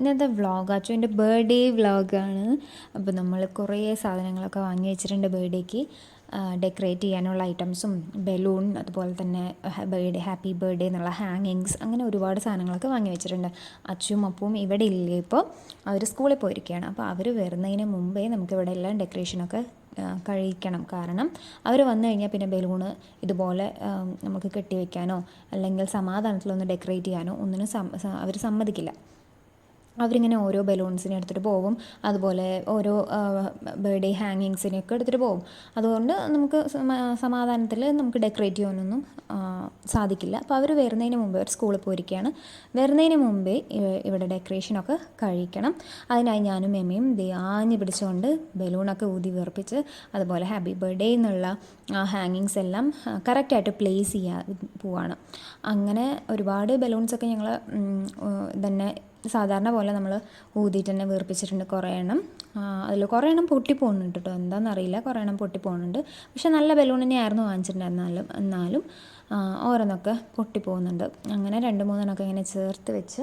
ഇന്നത്തെ vlog അച്ചുവിൻ്റെ birthday വ്ളോഗാണ്. അപ്പോൾ നമ്മൾ കുറേ സാധനങ്ങളൊക്കെ വാങ്ങി വെച്ചിട്ടുണ്ട് ബർത്ത്ഡേക്ക് ഡെക്കറേറ്റ് ചെയ്യാനുള്ള ഐറ്റംസും ബലൂൺ, അതുപോലെ തന്നെ ഹാപ്പി ബർത്ത്ഡേ എന്നുള്ള ഹാങ്ങിങ്സ്, അങ്ങനെ ഒരുപാട് സാധനങ്ങളൊക്കെ വാങ്ങി വെച്ചിട്ടുണ്ട്. അച്ചുവും അപ്പവും ഇവിടെ ഇല്ലേ, ഇപ്പോൾ അവർ സ്കൂളിൽ പോയിരിക്കുകയാണ്. അപ്പോൾ അവർ വരുന്നതിന് മുമ്പേ നമുക്കിവിടെ എല്ലാം ഡെക്കറേഷനൊക്കെ കഴിക്കണം. കാരണം അവർ വന്നു കഴിഞ്ഞാൽ പിന്നെ ബലൂണ് ഇതുപോലെ നമുക്ക് കെട്ടിവെക്കാനോ അല്ലെങ്കിൽ സമാധാനത്തിലൊന്ന് ഡെക്കറേറ്റ് ചെയ്യാനോ ഒന്നിനും അവർ സമ്മതിക്കില്ല. അവരിങ്ങനെ ഓരോ ബലൂൺസിനെ എടുത്തിട്ട് പോകും, അതുപോലെ ഓരോ ബർത്ത്ഡേ ഹാങ്ങിങ്സിനെയൊക്കെ എടുത്തിട്ട് പോകും. അതുകൊണ്ട് നമുക്ക് സമാധാനത്തിൽ നമുക്ക് ഡെക്കറേറ്റ് ചെയ്യാനൊന്നും സാധിക്കില്ല. അപ്പോൾ അവർ വരുന്നതിന് മുമ്പേ, അവർ സ്കൂളിൽ പോയിരിക്കുകയാണ്, വരുന്നതിന് മുമ്പേ ഇവിടെ ഡെക്കറേഷനൊക്കെ കഴിക്കണം. അതിനായി ഞാനും എമ്മയും ആഞ്ഞ് പിടിച്ചുകൊണ്ട് ബലൂണൊക്കെ ഊതി വീർപ്പിച്ച് അതുപോലെ ഹാപ്പി ബർത്ത്ഡേ എന്നുള്ള ഹാങ്ങിങ്സ് എല്ലാം കറക്റ്റായിട്ട് പ്ലേസ് ചെയ്യാൻ പോവാണ്. അങ്ങനെ ഒരുപാട് ബലൂൺസൊക്കെ ഞങ്ങൾ തന്നെ സാധാരണ പോലെ നമ്മൾ ഊതിയിട്ട് തന്നെ വീർപ്പിച്ചിട്ടുണ്ട്. കുറേ എണ്ണം അതിൽ കുറേ എണ്ണം പൊട്ടിപ്പോകുന്നുണ്ട് കേട്ടോ, എന്താണെന്നറിയില്ല, കുറേ എണ്ണം പൊട്ടിപ്പോകുന്നുണ്ട്. പക്ഷെ നല്ല ബലൂൺ തന്നെയായിരുന്നു വാങ്ങിച്ചിട്ടുണ്ടായിരുന്നാലും എന്നാലും ഓരോന്നൊക്കെ പൊട്ടിപ്പോകുന്നുണ്ട്. അങ്ങനെ 2-3 ഇങ്ങനെ ചേർത്ത് വെച്ച്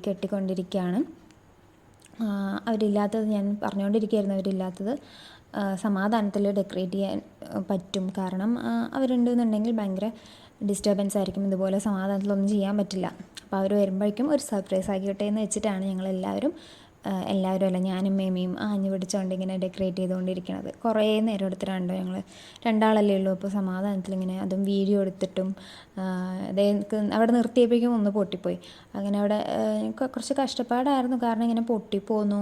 കെട്ടിക്കൊണ്ടിരിക്കുകയാണ്. അവരില്ലാത്തത് ഞാൻ പറഞ്ഞുകൊണ്ടിരിക്കുകയായിരുന്നു, അവരില്ലാത്തത് സമാധാനത്തിൽ ഡെക്കറേറ്റ് ചെയ്യാൻ പറ്റും. കാരണം അവരുണ്ടെന്നുണ്ടെങ്കിൽ ഭയങ്കര ഡിസ്റ്റർബൻസ് ആയിരിക്കും, ഇതുപോലെ സമാധാനത്തിലൊന്നും ചെയ്യാൻ പറ്റില്ല. അപ്പോൾ അവർ വരുമ്പോഴേക്കും ഒരു സർപ്രൈസ് ആക്കിക്കോട്ടെ എന്ന് വെച്ചിട്ടാണ് ഞങ്ങളെല്ലാവരും അല്ല, ഞാനും മേമയും ആഞ്ഞു പിടിച്ചുകൊണ്ട് ഇങ്ങനെ ഡെക്കറേറ്റ് ചെയ്തുകൊണ്ടിരിക്കുന്നത്. കുറേ നേരം എടുത്തിട്ടാണ്ടോ, ഞങ്ങൾ 2 ആളല്ലേ ഉള്ളൂ. അപ്പോൾ സമാധാനത്തിൽ ഇങ്ങനെ അതും വീഡിയോ എടുത്തിട്ടും അവിടെ നിർത്തിയപ്പോഴേക്കും ഒന്ന് പൊട്ടിപ്പോയി. അങ്ങനെ അവിടെ കുറച്ച് കഷ്ടപ്പാടായിരുന്നു, കാരണം ഇങ്ങനെ പൊട്ടിപ്പോന്നു.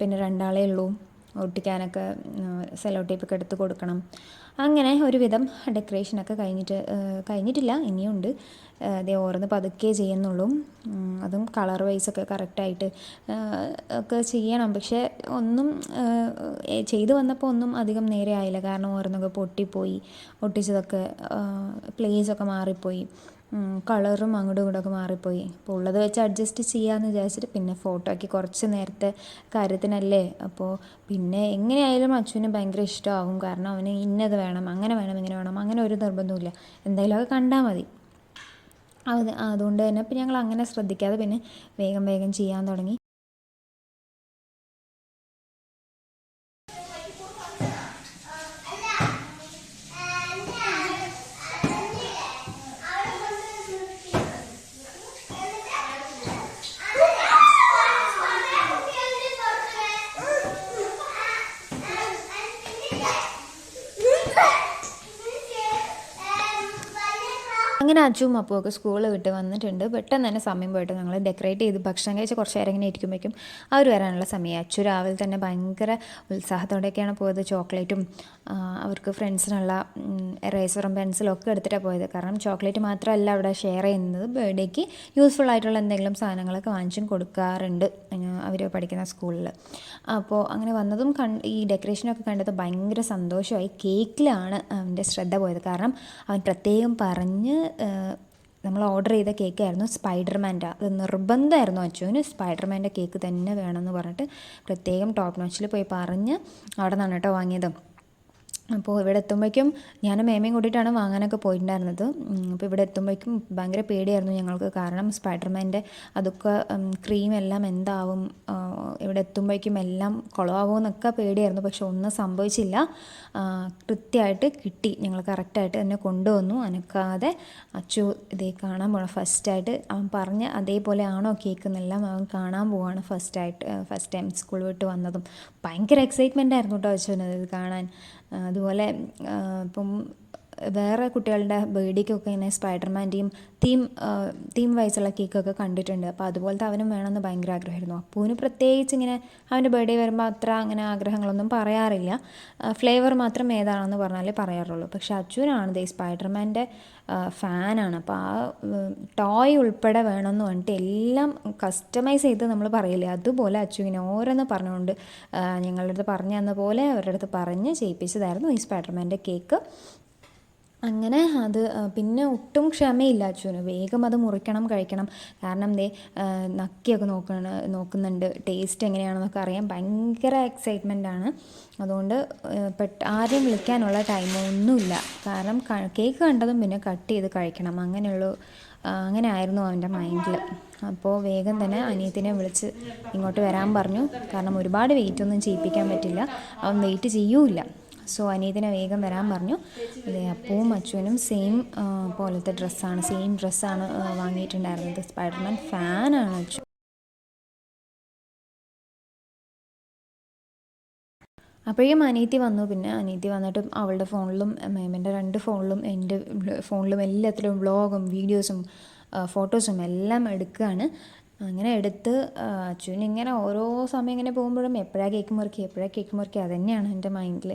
പിന്നെ 2 ആളേ ഉള്ളൂ, ഒട്ടിക്കാനൊക്കെ സെല്ലോ ടേപ്പൊക്കെ എടുത്ത് കൊടുക്കണം. അങ്ങനെ ഒരുവിധം ഡെക്കറേഷനൊക്കെ കഴിഞ്ഞിട്ടില്ല, ഇനിയുണ്ട്. ഓരോന്ന് പതുക്കെ ചെയ്യുന്നുള്ളൂ. അതും കളർ വൈസൊക്കെ കറക്റ്റായിട്ട് ഒക്കെ ചെയ്യണം. പക്ഷേ ഒന്നും ചെയ്തു വന്നപ്പോൾ ഒന്നും അധികം നേരെ ആയില്ല, കാരണം ഓരോന്നൊക്കെ പൊട്ടിപ്പോയി, ഒട്ടിച്ചതൊക്കെ പ്ലേസൊക്കെ മാറിപ്പോയി, കളറും അങ്ങോട്ടും ഇങ്ങോട്ടൊക്കെ മാറിപ്പോയി. അപ്പോൾ ഉള്ളത് വെച്ച് അഡ്ജസ്റ്റ് ചെയ്യാമെന്ന് വിചാരിച്ചിട്ട് പിന്നെ ഫോട്ടോയ്ക്ക് കുറച്ച് നേരത്തെ കാര്യത്തിനല്ലേ, അപ്പോൾ പിന്നെ എങ്ങനെയായാലും അച്ചുവിന് ഭയങ്കര ഇഷ്ടമാകും. കാരണം അവന് ഇന്നത് വേണം, അങ്ങനെ വേണം, ഇങ്ങനെ വേണം, അങ്ങനെ ഒരു നിർബന്ധമില്ല, എന്തായാലും അത് കണ്ടാൽ മതി. അതുകൊണ്ട് തന്നെ ഇപ്പം ഞങ്ങൾ അങ്ങനെ ശ്രദ്ധിക്കാതെ പിന്നെ വേഗം ചെയ്യാൻ തുടങ്ങി. അങ്ങനെ അച്ചുവും അപ്പുമൊക്കെ സ്കൂളിൽ വിട്ട് വന്നിട്ടുണ്ട്. പെട്ടെന്ന് തന്നെ സമയം പോയിട്ട് ഞങ്ങൾ ഡെക്കറേറ്റ് ചെയ്ത് ഭക്ഷണം കഴിച്ച് കുറച്ച് നേരം ഇങ്ങനെ ഇരിക്കുമ്പോഴേക്കും അവർ വരാനുള്ള സമയം. അച്ചു രാവിലെ തന്നെ ഭയങ്കര ഉത്സാഹത്തോടെയൊക്കെയാണ് പോയത്. ചോക്ലേറ്റും അവർക്ക് ഫ്രണ്ട്സിനുള്ള എറേസറും പെൻസിലും ഒക്കെ എടുത്തിട്ടാണ് പോയത്. കാരണം ചോക്ലേറ്റ് മാത്രമല്ല അവിടെ ഷെയർ ചെയ്യുന്നത്, ബർത്ത്ഡേക്ക് യൂസ്ഫുൾ ആയിട്ടുള്ള എന്തെങ്കിലും സാധനങ്ങളൊക്കെ വാങ്ങിച്ചും കൊടുക്കാറുണ്ട് അവർ പഠിക്കുന്ന സ്കൂളിൽ. അപ്പോൾ അങ്ങനെ വന്നതും ഈ ഡെക്കറേഷനൊക്കെ കണ്ടത് ഭയങ്കര സന്തോഷമായി. കേക്കിലാണ് അവൻ്റെ ശ്രദ്ധ പോയത്. കാരണം അവൻ പ്രത്യേകം പറഞ്ഞ് നമ്മൾ ഓർഡർ ചെയ്ത കേക്കായിരുന്നു സ്പൈഡർമാൻ്റെ. അത് നിർബന്ധമായിരുന്നു അച്ചുവിന്, സ്പൈഡർമാൻ്റെ കേക്ക് തന്നെ വേണമെന്ന് പറഞ്ഞിട്ട് പ്രത്യേകം ടോപ്പ് നോച്ചിൽ പോയി പറഞ്ഞ് അവിടെ നിന്നാണ് കേട്ടോ വാങ്ങിയത്. അപ്പോൾ ഇവിടെ എത്തുമ്പോഴേക്കും ഞാനും മേമയും കൂടിയിട്ടാണ് വാങ്ങാനൊക്കെ പോയിട്ടുണ്ടായിരുന്നത്. അപ്പോൾ ഇവിടെ എത്തുമ്പോഴേക്കും ഭയങ്കര പേടിയായിരുന്നു ഞങ്ങൾക്ക്, കാരണം സ്പൈഡർമാൻ്റെ അതൊക്കെ ക്രീം എല്ലാം എന്താവും, ഇവിടെ എത്തുമ്പോഴേക്കും എല്ലാം കുളമാവും എന്നൊക്കെ പേടിയായിരുന്നു. പക്ഷെ ഒന്നും സംഭവിച്ചില്ല, കൃത്യമായിട്ട് കിട്ടി. ഞങ്ങൾ കറക്റ്റായിട്ട് തന്നെ കൊണ്ടുവന്നു, അനക്കാതെ. അച്ചു ഇതേ കാണാൻ പോകണം ഫസ്റ്റായിട്ട്. അവൻ പറഞ്ഞ് അതേപോലെ ആണോ കേക്ക് എന്നെല്ലാം അവൻ കാണാൻ പോവാണ് ഫസ്റ്റ് ടൈം സ്കൂൾ വിട്ട് വന്നതും. ഭയങ്കര എക്സൈറ്റ്മെൻ്റ് ആയിരുന്നു കേട്ടോ അച്ചുവിനത് കാണാൻ. അതുപോലെ ഇപ്പം വേറെ കുട്ടികളുടെ ബർത്ത്ഡേക്കൊക്കെ ഇങ്ങനെ സ്പൈഡർമാൻ്റെയും തീം വൈസുള്ള കേക്കൊക്കെ കണ്ടിട്ടുണ്ട്. അപ്പോൾ അതുപോലത്തെ അവനും വേണമെന്ന് ഭയങ്കര ആഗ്രഹമായിരുന്നു. അപ്പൂന് പ്രത്യേകിച്ച് ഇങ്ങനെ അവൻ്റെ ബർത്ത്ഡേ വരുമ്പോൾ അത്ര അങ്ങനെ ആഗ്രഹങ്ങളൊന്നും പറയാറില്ല, ഫ്ലേവർ മാത്രം ഏതാണെന്ന് പറഞ്ഞാലേ പറയാറുള്ളൂ. പക്ഷെ അച്ചുവിനാണ് സ്പൈഡർമാൻ്റെ ഫാനാണ്. അപ്പോൾ ആ ടോയ് ഉൾപ്പെടെ വേണമെന്ന് പറഞ്ഞിട്ട് എല്ലാം കസ്റ്റമൈസ് ചെയ്ത് നമ്മൾ പറയില്ലേ, അതുപോലെ അച്ചുവിനെ ഓരോന്ന് പറഞ്ഞുകൊണ്ട് ഞങ്ങളുടെ അടുത്ത് പറഞ്ഞു തന്ന പോലെ അവരുടെ അടുത്ത് പറഞ്ഞ് ചെയ്യിപ്പിച്ചതായിരുന്നു ഈ സ്പൈഡർമാൻ്റെ കേക്ക്. അങ്ങനെ അത് പിന്നെ ഒട്ടും ക്ഷമയില്ല അച്ചുവിന്, വേഗം അത് മുറിക്കണം, കഴിക്കണം. കാരണം നക്കിയൊക്കെ നോക്കുന്നുണ്ട്, ടേസ്റ്റ് എങ്ങനെയാണെന്നൊക്കെ അറിയാൻ ഭയങ്കര എക്സൈറ്റ്മെൻറ്റാണ്. അതുകൊണ്ട് ആരെയും വിളിക്കാനുള്ള ടൈമൊന്നുമില്ല, കാരണം കേക്ക് കണ്ടതും പിന്നെ കട്ട് ചെയ്ത് കഴിക്കണം, അങ്ങനെയുള്ള അങ്ങനെ ആയിരുന്നു അവൻ്റെ മൈൻഡിൽ. അപ്പോൾ വേഗം തന്നെ അനിയത്തിനെ വിളിച്ച് ഇങ്ങോട്ട് വരാൻ പറഞ്ഞു. കാരണം ഒരുപാട് വെയിറ്റ് ഒന്നും ചെയ്യിപ്പിക്കാൻ പറ്റില്ല, അവൻ വെയിറ്റ് ചെയ്യൂല. സോ അനിയത്തിനെ വേഗം വരാൻ പറഞ്ഞു. അതെ, അപ്പവും അച്ചുവിനും സെയിം പോലത്തെ ഡ്രസ്സാണ്, സെയിം ഡ്രസ്സാണ് വാങ്ങിയിട്ടുണ്ടായിരുന്നത്. സ്പൈഡർമാൻ ഫാനാണ് അച്ചു. അപ്പോഴേക്കും അനിയത്തി വന്നു. പിന്നെ അനിയത്തി വന്നിട്ട് അവളുടെ ഫോണിലും മേമൻ്റെ 2 ഫോണിലും എൻ്റെ ഫോണിലും എല്ലാത്തിലും വ്ളോഗും വീഡിയോസും ഫോട്ടോസും എല്ലാം എടുക്കുകയാണ്. അങ്ങനെ എടുത്ത് അച്ഛൻ ഇങ്ങനെ ഓരോ സമയം ഇങ്ങനെ പോകുമ്പോഴും എപ്പോഴാണ് കേക്ക് മുറിക്കുക അത് തന്നെയാണ് എൻ്റെ മൈൻഡിൽ.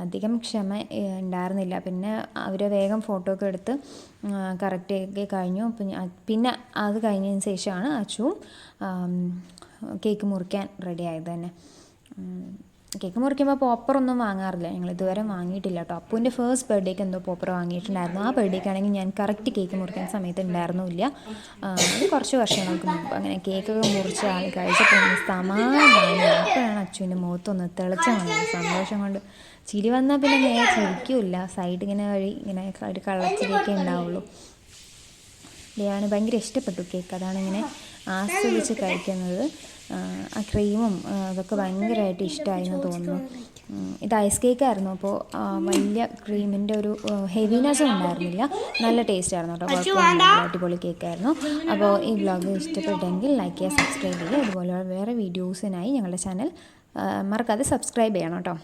അധികം ക്ഷമ ഉണ്ടായിരുന്നില്ല. പിന്നെ അവർ വേഗം ഫോട്ടോ ഒക്കെ എടുത്ത് കറക്റ്റ് ഒക്കെ കഴിഞ്ഞു. പിന്നെ അത് കഴിഞ്ഞതിന് ശേഷമാണ് അച്ചുവും കേക്ക് മുറിക്കാൻ റെഡി ആയത് തന്നെ. കേക്ക് മുറിക്കുമ്പോൾ പോപ്പറൊന്നും വാങ്ങാറില്ല, ഞങ്ങൾ ഇതുവരെ വാങ്ങിയിട്ടില്ല കേട്ടോ. അപ്പൂൻ്റെ ഫസ്റ്റ് ബർത്ത്ഡേക്ക് എന്തോ പോപ്പർ വാങ്ങിയിട്ടുണ്ടായിരുന്നു. ആ ബർത്ത്ഡേക്കാണെങ്കിൽ ഞാൻ കറക്റ്റ് കേക്ക് മുറിക്കുന്ന സമയത്ത് ഉണ്ടായിരുന്നില്ല. അത് കുറച്ച് വർഷങ്ങൾക്ക് മുമ്പ്. അങ്ങനെ കേക്കൊക്കെ മുറിച്ച് ആൾ കഴിച്ചപ്പോൾ സമാധാനം. അപ്പോഴാണ് അച്ചുവിൻ്റെ മുഖത്തൊന്ന് തെളിച്ച വന്നത് സന്തോഷം കൊണ്ട്. ചിരി വന്നാൽ പിന്നെ നേരെ ചിരിക്കില്ല, സൈഡ് ഇങ്ങനെ വഴി ഇങ്ങനെ ഒരു കള്ളച്ചിരിയൊക്കെ ഉണ്ടാവുള്ളൂ. ലിയാന് ഭയങ്കര ഇഷ്ടപ്പെട്ടു കേക്ക്, അതാണ് ഇങ്ങനെ ആസ്വദിച്ച് കഴിക്കുന്നത്. ആ ക്രീമും അതൊക്കെ ഭയങ്കരമായിട്ട് ഇഷ്ടമായി എന്ന് തോന്നുന്നു. ഇത് ഐസ് കേക്കായിരുന്നു, അപ്പോൾ വലിയ ക്രീമിൻ്റെ ഒരു ഹെവിനെസ്സും ഉണ്ടായിരുന്നില്ല, നല്ല ടേസ്റ്റ് ആയിരുന്നു കേട്ടോ, കുഴപ്പമൊന്നുമില്ല, അടിപൊളി കേക്കായിരുന്നു. അപ്പോൾ ഈ വ്ളോഗ് ഇഷ്ടപ്പെട്ടെങ്കിൽ ലൈക്ക് ചെയ്യുക, സബ്സ്ക്രൈബ് ചെയ്യുക. അതുപോലെ വേറെ വീഡിയോസിനായി ഞങ്ങളുടെ ചാനൽ മറക്കാതെ സബ്സ്ക്രൈബ് ചെയ്യണം കേട്ടോ.